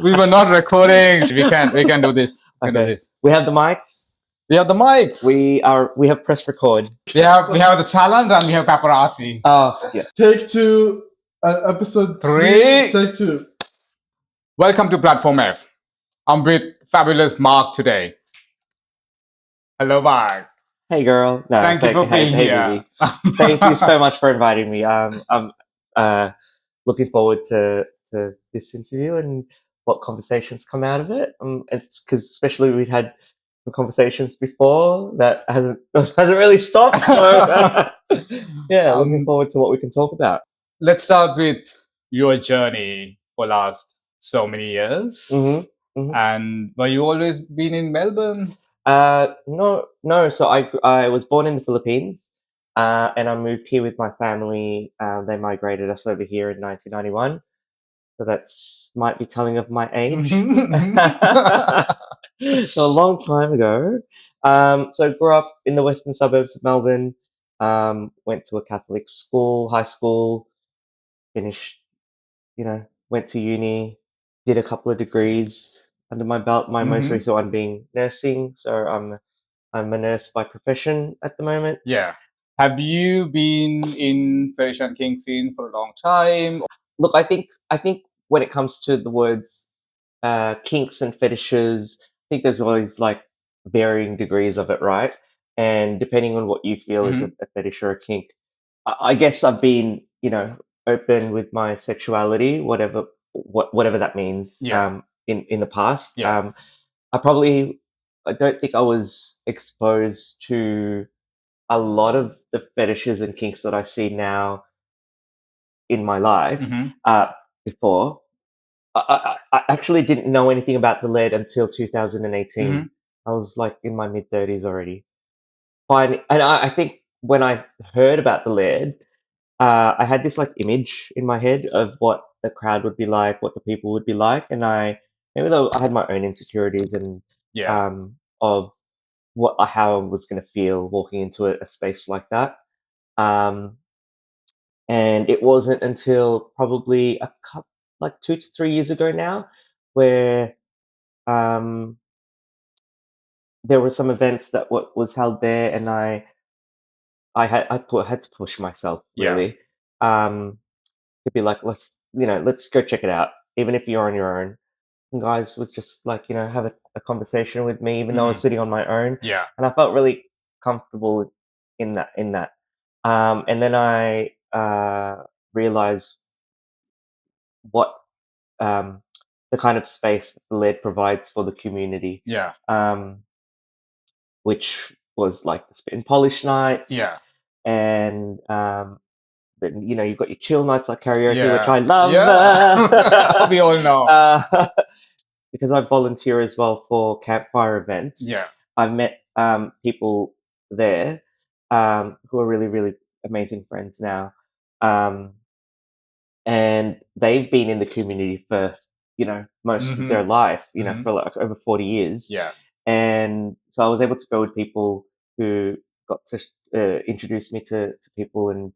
We were not recording. We can do this. We can do Okay. this. We have the mics. We have the mics. We have press record. We have the challenge and we have paparazzi. Oh, yes. Take two, episode 3. Take two. Welcome to Platform F. I'm with fabulous Marc today. Hello, Marc. Hey, girl. No, Thank you for being here. Baby. Thank you so much for inviting me. I'm looking forward to this interview and what conversations come out of it. It's because especially we've had some conversations before that hasn't really stopped. So yeah, looking forward to what we can talk about. Let's start with your journey for last so many years. And were you always been in Melbourne? No. So I was born in the Philippines, and I moved here with my family. They migrated us over here in 1991. So that's might be telling of my age. So a long time ago. So I grew up in the western suburbs of Melbourne. Went to a Catholic school, high school, finished, went to uni, did a couple of degrees under my belt. My most recent one being nursing. So I'm a nurse by profession at the moment. Yeah. Have you been in Fetish and Kink scene for a long time? Look, I think when it comes to the words kinks and fetishes, I think there's always like varying degrees of it, right? And depending on what you feel is a fetish or a kink, I guess I've been, open with my sexuality, whatever that means. Yeah. In the past, Yeah. I don't think I was exposed to a lot of the fetishes and kinks that I see now in my life before. I actually didn't know anything about the Laird until 2018. I was like in my mid-30s already. And I think when I heard about the Laird, I had this like image in my head of what the crowd would be like, what the people would be like, and even though I had my own insecurities and of how I was going to feel walking into a space like that. And it wasn't until probably like 2 to 3 years ago now, where there were some events that was held there, and I had to push myself really to be like, let's go check it out, even if you're on your own. And guys would just like have a conversation with me, even though I was sitting on my own. Yeah. And I felt really comfortable in that. And then I realized what the kind of space the Laird provides for the community. Yeah. Which was like the spit and polish nights. Yeah. And then you've got your chill nights like karaoke, Yeah. which I love. Yeah. We all know. Because I volunteer as well for campfire events. Yeah. I've met people there who are really, really amazing friends now. And they've been in the community for, most of their life, for like over 40 years. Yeah. And so I was able to go with people who got to introduce me to people. And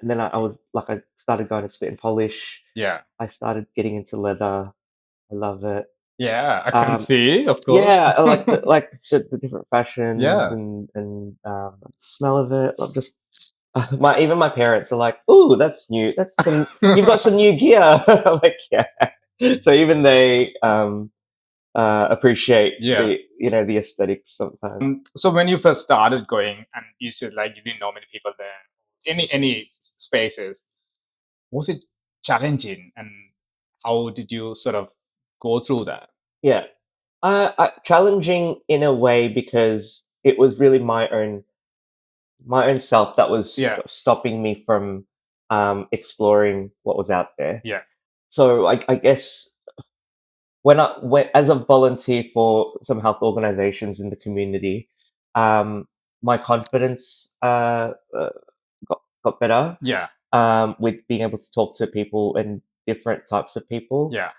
then I started going to spit and polish. Yeah. I started getting into leather. I love it. Yeah, I can see, of course. Yeah, I like the different fashions. Yeah. and the smell of it. I'm just even my parents are like, "Ooh, that's new. You've got some new gear." I'm like, yeah. So even they appreciate the aesthetics sometimes. So when you first started going, and you said like you didn't know many people there, any spaces, was it challenging, and how did you sort of go through that? Yeah, challenging in a way because it was really my own self that was stopping me from exploring what was out there. Yeah. So I guess when as a volunteer for some health organizations in the community, my confidence got better. Yeah. With being able to talk to people and different types of people. Yeah.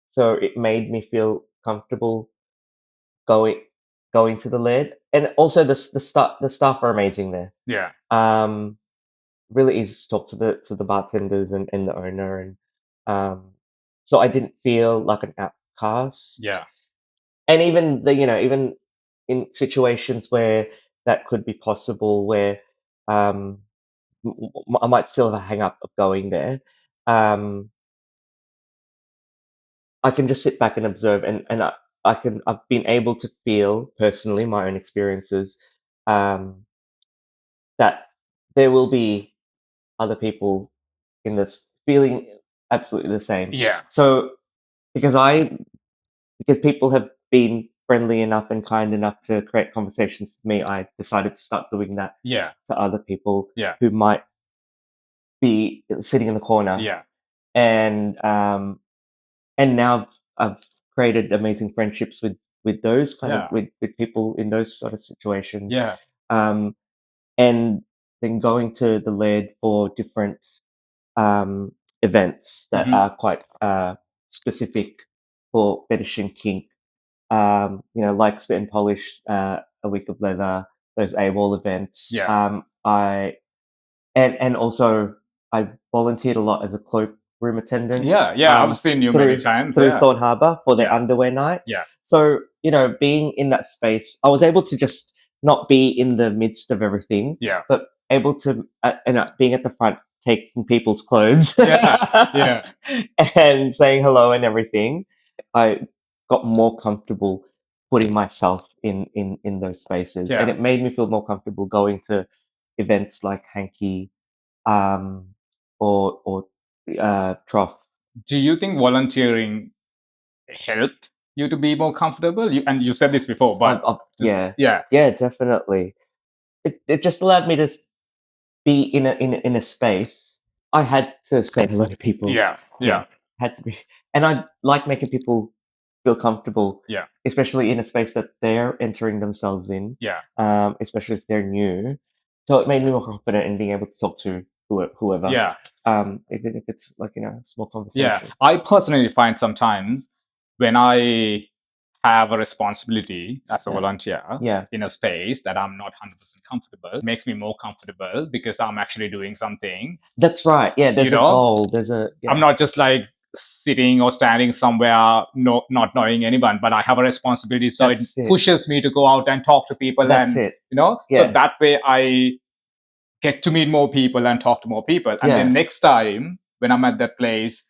So it made me feel comfortable going to the Laird, and also the staff are amazing there. Yeah. Really easy to talk to the bartenders and the owner, and So I didn't feel like an outcast. Yeah. And even even in situations where that could be possible, where I might still have a hang up of going there. I can just sit back and observe, and I've been able to feel personally my own experiences, that there will be other people in this feeling absolutely the same. Yeah. So because people have been friendly enough and kind enough to create conversations with me, I decided to start doing that Yeah. to other people Yeah. who might be sitting in the corner. Yeah. And now I've created amazing friendships with those kind Yeah. of with people in those sort of situations. Yeah. And then going to the Laird for different events that Mhm. are quite specific for fetish and kink. Like Spit and Polish, a week of leather, those AWOL events. Yeah. And also I volunteered a lot as a cloakroom attendant. Yeah. I've seen you many times. Through Yeah. Thorn Harbour for their Yeah. underwear night. Yeah. So, being in that space, I was able to just not be in the midst of everything, Yeah. but able to, being at the front, taking people's clothes Yeah. and saying hello and everything. I got more comfortable putting myself in those spaces, Yeah. and it made me feel more comfortable going to events like Hanky, or Trough. Do you think volunteering helped you to be more comfortable? And you said this before, but Yeah, yeah. definitely. It just allowed me to be in a space. I had to say hello to people. Yeah. Had to be, and I like making people feel comfortable. Yeah. Especially in a space that they're entering themselves in. Yeah. Especially if they're new. So it made me more confident in being able to talk to whoever. Yeah. Even if it's like a small Yeah. conversation. I personally find sometimes when I have a responsibility as a volunteer in a space that I'm not 100% comfortable, it makes me more comfortable because I'm actually doing something. That's right. Yeah, there's a goal. I'm not just like sitting or standing somewhere not knowing anyone, but I have a responsibility, so it pushes me to go out and talk to people. That's and it. So that way I get to meet more people and talk to more people, and then next time when I'm at that place,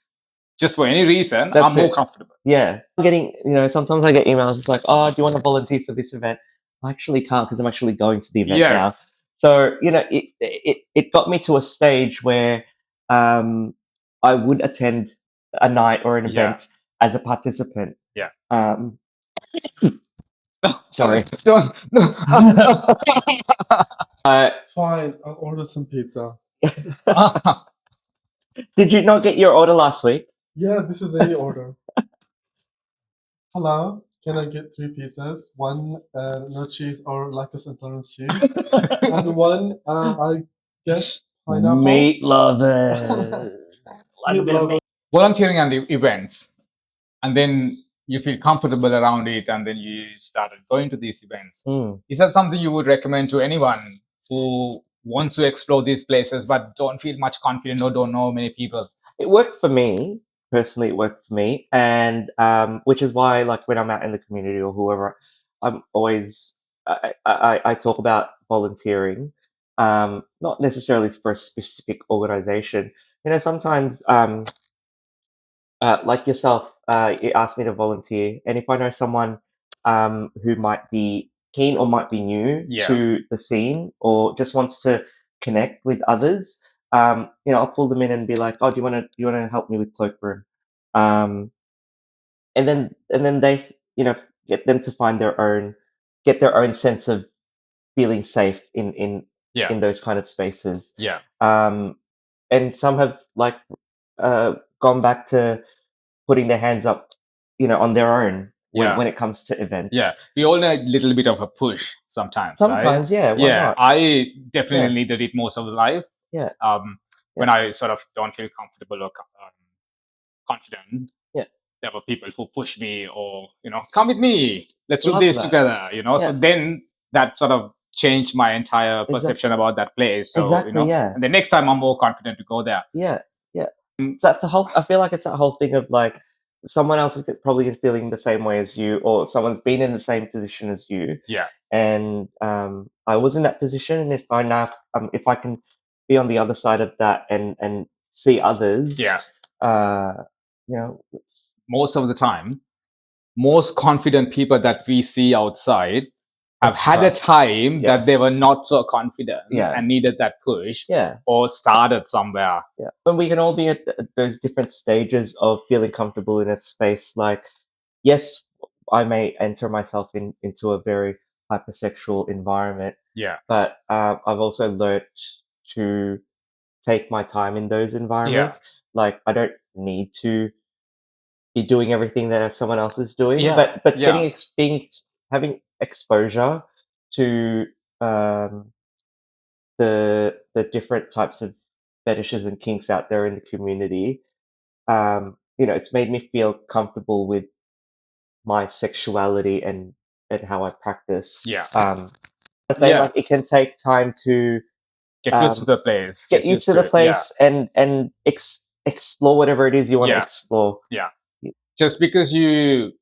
just for any reason, I'm more comfortable. Yeah. I'm getting, sometimes I get emails, it's like, oh, do you want to volunteer for this event? I actually can't because I'm actually going to the event now. So, it got me to a stage where I would attend a night or an event as a participant. Yeah. Sorry. Fine, I'll order some pizza. Did you not get your order last week? Yeah, this is any order. Hello, can I get 3 pizzas? One no cheese or lactose intolerant cheese, and one I guess pineapple. Meat lovers. Volunteering and events, and then you feel comfortable around it, and then you started going to these events. Is that something you would recommend to anyone who wants to explore these places but don't feel much confident or don't know many people? It worked for me. Personally, it worked for me. And which is why, like, when I'm out in the community or whoever, I'm always, I talk about volunteering, not necessarily for a specific organization. Sometimes, like yourself, you asked me to volunteer. And if I know someone who might be keen or might be new to the scene or just wants to connect with others, I'll pull them in and be like, "Oh, do you want to help me with cloakroom?" And then they, get them to find get their own sense of feeling safe in those kind of spaces. Yeah. And some have like gone back to putting their hands up, on their own when it comes to events. Yeah, we all need a little bit of a push sometimes. Sometimes, right? yeah. Why not? I definitely needed it most of the life. Yeah. When I sort of don't feel comfortable or confident, there were people who push me or, come with me, let's do this together, So then that sort of changed my entire perception about that place. So, Exactly, and the next time I'm more confident to go there. Yeah. So that's the whole. I feel like it's that whole thing of like someone else is probably feeling the same way as you, or someone's been in the same position as you. Yeah. And I was in that position, and if I can be on the other side of that and see others, Yeah. It's, Most of the time, most confident people that we see outside have It's had a hard. time Yeah. that they were not so confident Yeah. and needed that push, yeah, or started somewhere. yeah. But we can all be at those different stages of feeling comfortable in a space. Like, yes, I may enter myself into a very hypersexual environment, Yeah. but I've also learnt to take my time in those environments. Like, I don't need to be doing everything that someone else is doing, Yeah. but Yeah. having exposure to the different types of fetishes and kinks out there in the community, it's made me feel comfortable with my sexuality and how I practice. Yeah. I'd say Yeah. like it can take time to Get used to the place. get used to the it. place and explore whatever it is you want to Yeah. explore. Yeah. Just because you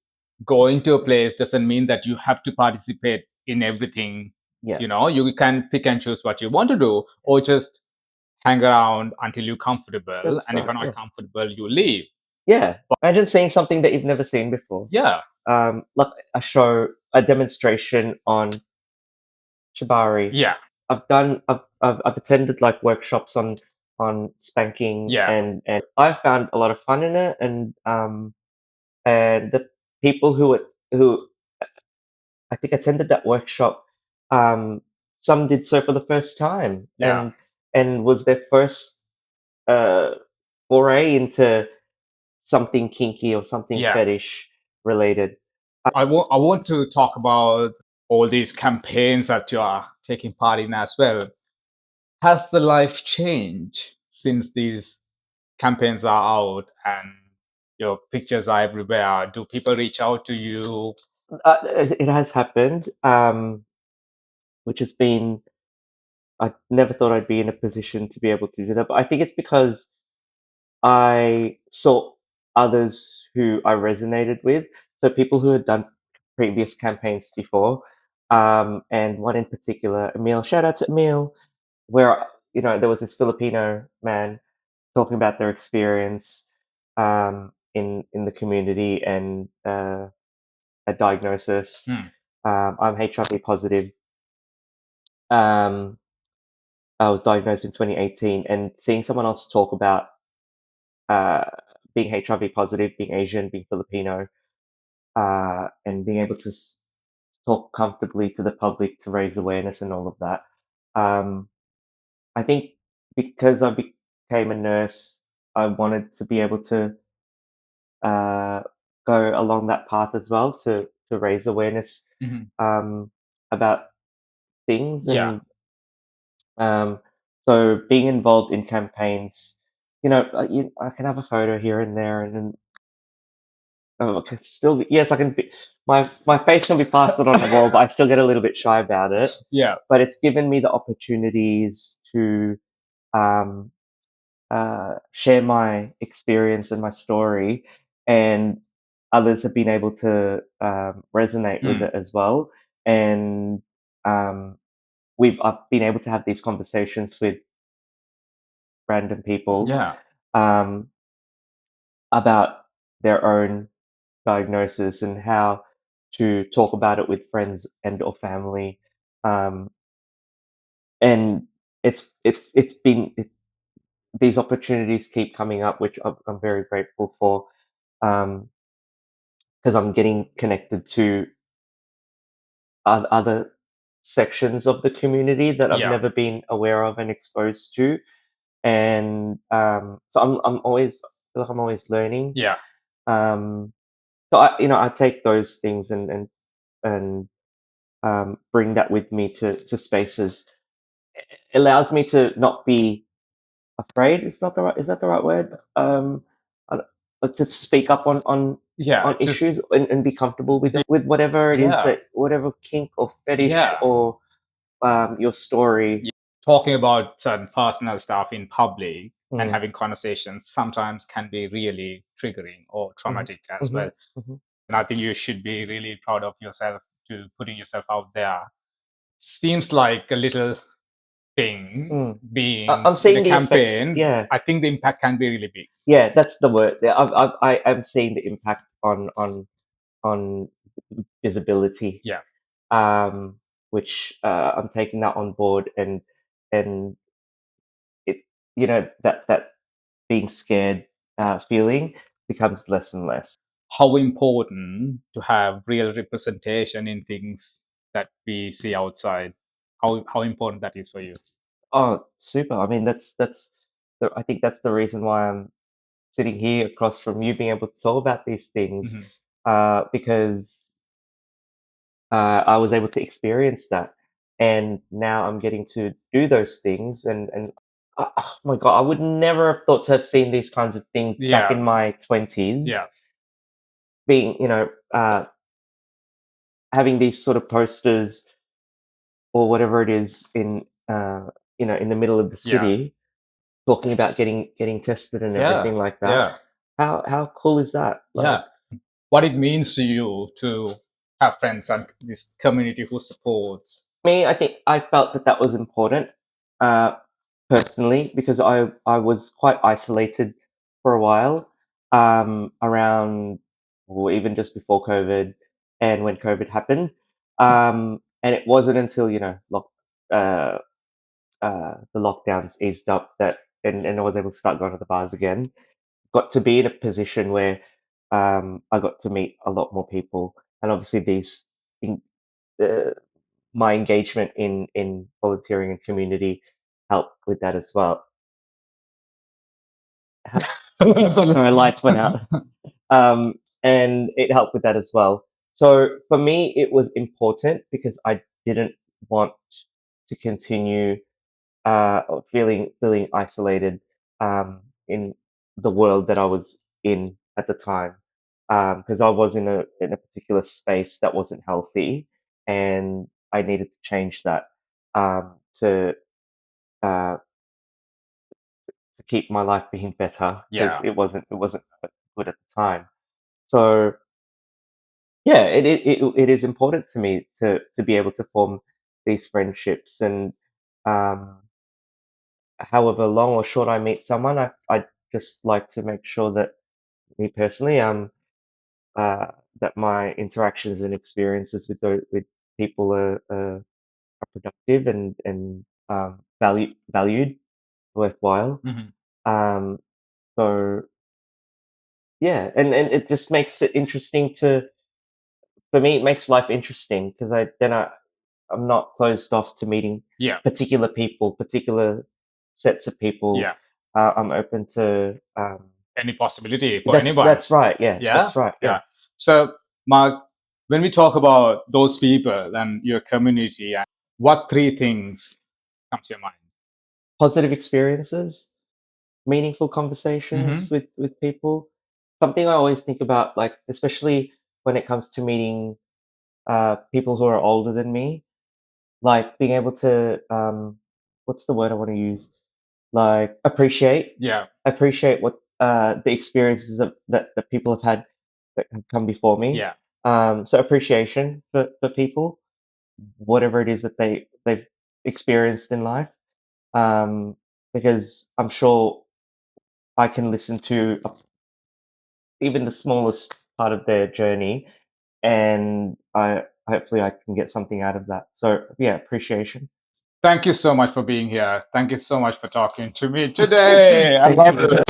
go into a place doesn't mean that you have to participate in everything. Yeah. You can pick and choose what you want to do, or just hang around until you're comfortable. That's and if you're right, not yeah. comfortable, you leave. Yeah. Imagine seeing something that you've never seen before. Yeah. Like a demonstration on shibari. Yeah. I've attended like workshops on spanking. Yeah. And I found a lot of fun in it, and the people who I think attended that workshop, some did so for the first time. Yeah. And was their first foray into something kinky or something Yeah. fetish related. I want to talk about all these campaigns that you are taking part in as well. Has the life changed since these campaigns are out and your pictures are everywhere? Do people reach out to you? It has happened, which has been. I never thought I'd be in a position to be able to do that, but I think it's because I saw others who I resonated with. So people who had done previous campaigns before, and one in particular, Emil. Shout out to Emil, where there was this Filipino man talking about their experience in the community and a diagnosis. I'm HIV positive. I was diagnosed in 2018, and seeing someone else talk about uh, being HIV positive, being Asian, being Filipino, and being able to talk comfortably to the public to raise awareness and all of that. I think because I became a nurse, I wanted to be able to go along that path as well to raise awareness about things. Yeah. And so being involved in campaigns, I can have a photo here and there, and then I can still yes, I can be, my face can be plastered on the wall, but I still get a little bit shy about it. Yeah. But it's given me the opportunities to um, share my experience and my story, and others have been able to resonate with it as well. And I've been able to have these conversations with random people Yeah. about their own diagnosis and how to talk about it with friends and or family. And these opportunities keep coming up, which I'm very grateful for, because I'm getting connected to other sections of the community that I've Yeah. never been aware of and exposed to. And so I'm always I feel like I'm always learning. Yeah. So I take those things and bring that with me to spaces. It allows me to not be afraid. Is that the right word? To speak up on Yeah. issues and be comfortable with whatever it is Yeah. whatever kink or fetish Yeah. or your story. Talking about certain personal stuff in public and having conversations sometimes can be really triggering or traumatic as well. And I think you should be really proud of yourself to putting yourself out there. Seems like a little thing being I'm seeing in a the campaign. Effects, I think the impact can be really big. Yeah, that's the word. I'm seeing the impact on visibility. Yeah. Which I'm taking that on board, and it, you know, that being scared feeling becomes less and less. How important to have real representation in things that we see outside? How important that is for you? Oh, super! I mean, I think that's the reason why I'm sitting here across from you, being able to talk about these things, because I was able to experience that, and now I'm getting to do those things. And oh my god, I would never have thought to have seen these kinds of things back in my 20s. Yeah. Being, having these sort of posters or whatever it is in in the middle of the city, talking about getting tested and everything like that. Yeah. How cool is that? Yeah. What it means to you to have friends and this community who supports. Me, I think I felt that was important, personally, because I was quite isolated for a while, around, or even just before COVID, and when COVID happened, and it wasn't until the lockdowns eased up and I was able to start going to the bars again. Got to be in a position where I got to meet a lot more people, and obviously my engagement in volunteering and community helped with that as well. My lights went out, and it helped with that as well. So for me, it was important because I didn't want to continue feeling isolated in the world that I was in at the time, because I was in a particular space that wasn't healthy, and I needed to change that, to uh, to keep my life being better, because it wasn't good at the time. So yeah, it is important to me to be able to form these friendships, and however long or short I meet someone, I just like to make sure that, me personally, uh, that my interactions and experiences with people are productive and valued, worthwhile. So yeah, and it just makes it interesting for me. It makes life interesting because I'm not closed off to meeting particular people, particular sets of people. I'm open to any possibility for anyone. That's right. Yeah. That's right. Yeah. So, Mark, when we talk about those people and your community, what three things come to your mind? Positive experiences, meaningful conversations with people. Something I always think about, like, especially when it comes to meeting people who are older than me, like being able to, what's the word I want to use? Like, appreciate what the experiences that people have had that have come before me. So appreciation for people, whatever it is that they've experienced in life, because I'm sure I can listen to even the smallest part of their journey, and hopefully I can get something out of that. So yeah, appreciation. Thank you so much for being here. Thank you so much for talking to me today. I love it.